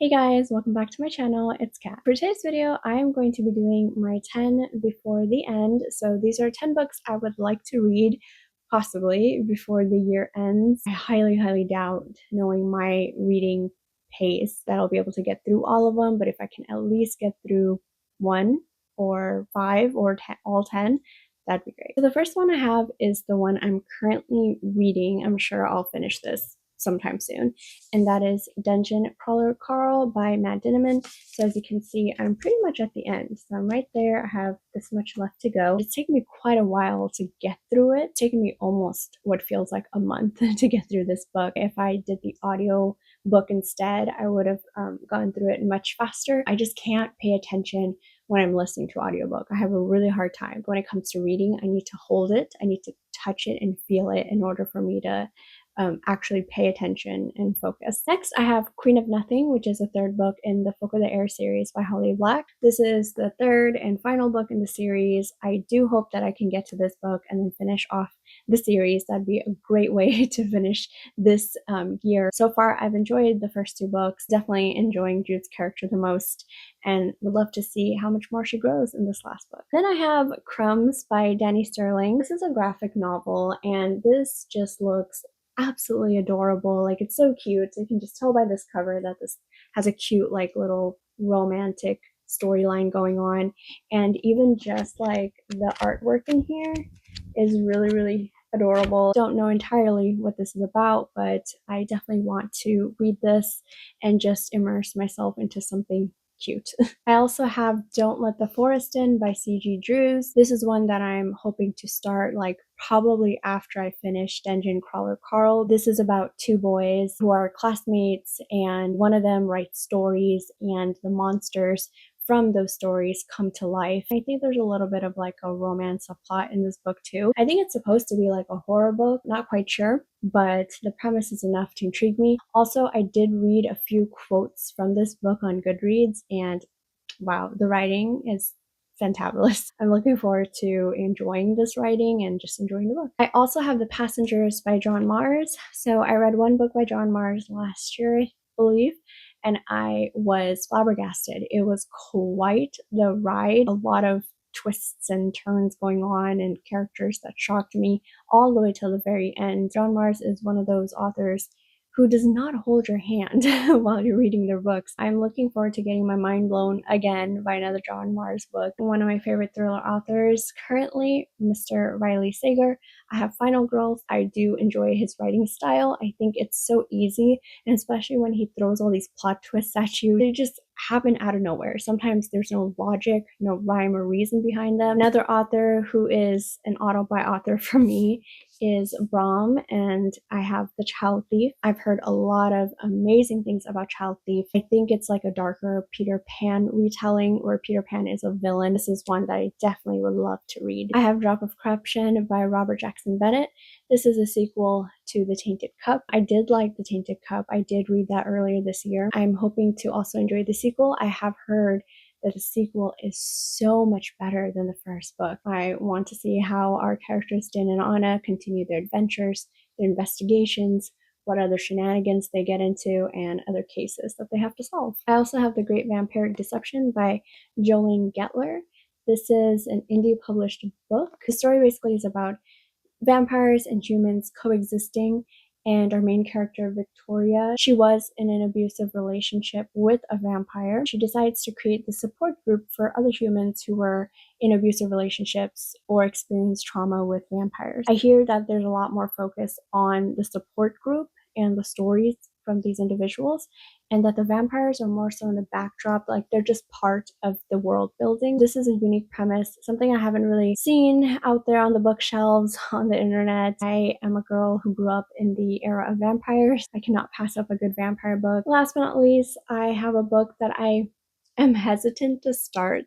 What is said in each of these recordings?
Hey guys, welcome back to my channel. It's Kat. For today's video, I am going to be doing my 10 before the end. So these are 10 books I would like to read possibly before the year ends. I highly doubt, knowing my reading pace, that I'll be able to get through all of them, but if I can at least get through one or five or all 10, that'd be great. So the first one I have is the one I'm currently reading. I'm sure I'll finish this sometime soon, and that is Dungeon Crawler Carl by Matt Dinniman. So as you can see, I'm pretty much at the end. So I'm right there. I have this much left to go. It's taken me quite a while to get through it. It's taken me almost what feels like a month to get through this book. If I did the audio book instead, I would have gone through it much faster. I just can't pay attention when I'm listening to audiobook. I have a really hard time. When it comes to reading, I need to hold it. I need to touch it and feel it in order for me to actually pay attention and focus. Next, I have Queen of Nothing, which is the third book in the Folk of the Air series by Holly Black. This is the third and final book in the series. I do hope that I can get to this book and then finish off the series. That'd be a great way to finish this year. So far, I've enjoyed the first two books, definitely enjoying Jude's character the most, and would love to see how much more she grows in this last book. Then I have Crumbs by Danny Sterling. This is a graphic novel, and this just looks absolutely adorable. Like, it's so cute. You can just tell by this cover that this has a cute, like, little romantic storyline going on. And even just like the artwork in here is really adorable. Don't know entirely what this is about, but I definitely want to read this and just immerse myself into something cute. I also have Don't Let the Forest In by C.G. Drews. This is one that I'm hoping to start like probably after I finish Dungeon Crawler Carl. This is about two boys who are classmates, and one of them writes stories, and the monsters from those stories come to life. I think there's a little bit of like a romance subplot in this book too. I think it's supposed to be like a horror book, not quite sure, but the premise is enough to intrigue me. Also, I did read a few quotes from this book on Goodreads, and wow, the writing is fantabulous. I'm looking forward to enjoying this writing and just enjoying the book. I also have The Passengers by John Mars. So I read one book by John Mars last year, I believe, and I was flabbergasted. It was quite the ride. A lot of twists and turns going on and characters that shocked me all the way till the very end. John Mars is one of those authors who does not hold your hand while you're reading their books. I'm looking forward to getting my mind blown again by another John Mars book. One of my favorite thriller authors currently, Mr. Riley Sager. I have Final Girls. I do enjoy his writing style. I think it's so easy, and especially when he throws all these plot twists at you, they just happen out of nowhere. Sometimes there's no logic, no rhyme or reason behind them. Another author who is an auto-buy author for me is Brahm, and I have The Child Thief. I've heard a lot of amazing things about Child Thief. I think it's like a darker Peter Pan retelling where Peter Pan is a villain. This is one that I definitely would love to read. I have Drop of Corruption by Robert Jackson Bennett. This is a sequel to The Tainted Cup. I did like The Tainted Cup. I did read that earlier this year. I'm hoping to also enjoy the sequel. I have heard that the sequel is so much better than the first book. I want to see how our characters Din and Anna continue their adventures, their investigations, what other shenanigans they get into, and other cases that they have to solve. I also have The Great Vampiric Deception by Jolene Gettler. This is an indie published book. The story basically is about vampires and humans coexisting, and our main character, Victoria, she was in an abusive relationship with a vampire. She decides to create the support group for other humans who were in abusive relationships or experienced trauma with vampires. I hear that there's a lot more focus on the support group and the stories from these individuals, and that the vampires are more so in the backdrop, like they're just part of the world building. This is a unique premise, something I haven't really seen out there on the bookshelves on the internet. I am a girl who grew up in the era of vampires. I cannot pass up a good vampire book. Last but not least, I have a book that I am hesitant to start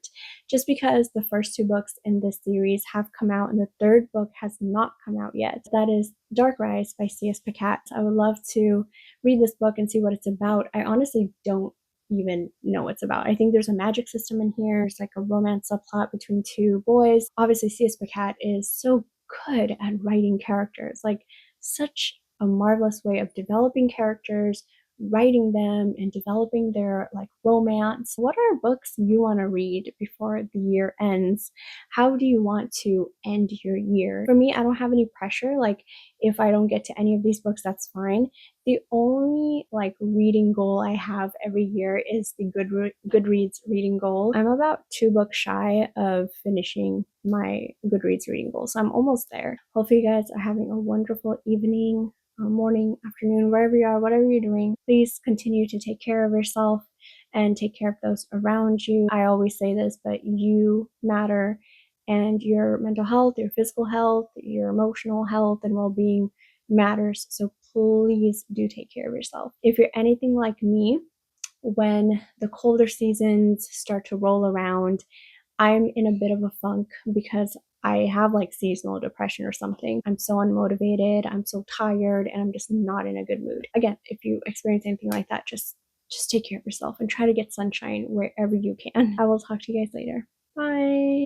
just because the first two books in this series have come out and the third book has not come out yet. That is Dark Rise by C.S. Pacat. I would love to read this book and see what it's about. I honestly don't even know what it's about. I think there's a magic system in here. There's like a romance subplot between two boys. Obviously, C.S. Pacat is so good at writing characters, like such a marvelous way of developing characters, writing them and developing their like romance. What are books you want to read before the year ends? How do you want to end your year? For me, I don't have any pressure. Like, if I don't get to any of these books, that's fine. The only like reading goal I have every year is the Goodreads reading goal. I'm about 2 books shy of finishing my Goodreads reading goal, so I'm almost there. Hopefully you guys are having a wonderful evening, morning, afternoon, wherever you are, whatever you're doing. Please continue to take care of yourself and take care of those around you. I always say this, but you matter, and your mental health, your physical health, your emotional health, and well-being matters. So please do take care of yourself. If you're anything like me, when the colder seasons start to roll around, I'm in a bit of a funk because I have like seasonal depression or something. I'm so unmotivated, I'm so tired, and I'm just not in a good mood. Again, if you experience anything like that, just take care of yourself and try to get sunshine wherever you can. I will talk to you guys later. Bye.